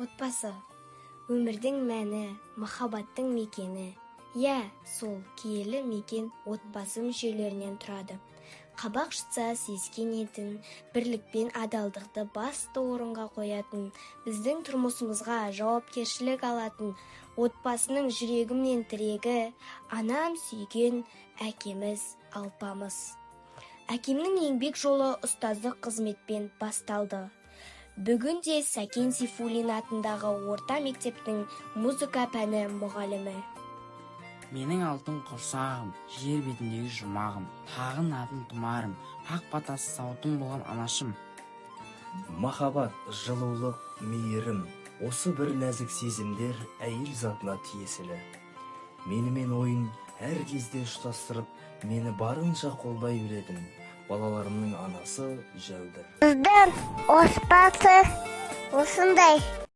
Отбасы. Өмірдің мәні, махаббаттың мекені. Сол киелі мекен отбасы мүшелерінен тұрады. Қабақ шытса сескенетін, бірлікпен адалдықты басты орынға қоятын, біздің тұрмысымызға жауапкершілік алатын, отбасының жүрегімнен тірегі, анам сүйген әкеміз, алпамыз. Әкемнің еңбек жолы ұстаздық қызметпен басталды. Бүгінде Сәкен Сейфуллин атындағы орта мектептің музыка пәні мұғалімі. Менің алтын құрсағым, жер бетіндегі жұмағым, тағын атын тұмарым, ақ батасы сауытым болған анашым. Махаббат, жылулық, мейірім, осы бір нәзік сезімдер әйел затына тиесілі. Менімен ойын әр кезде ұштастырып, мені барынша қолдай білетін балаларымның анасы Жәудір. Біздің отбасы осындай.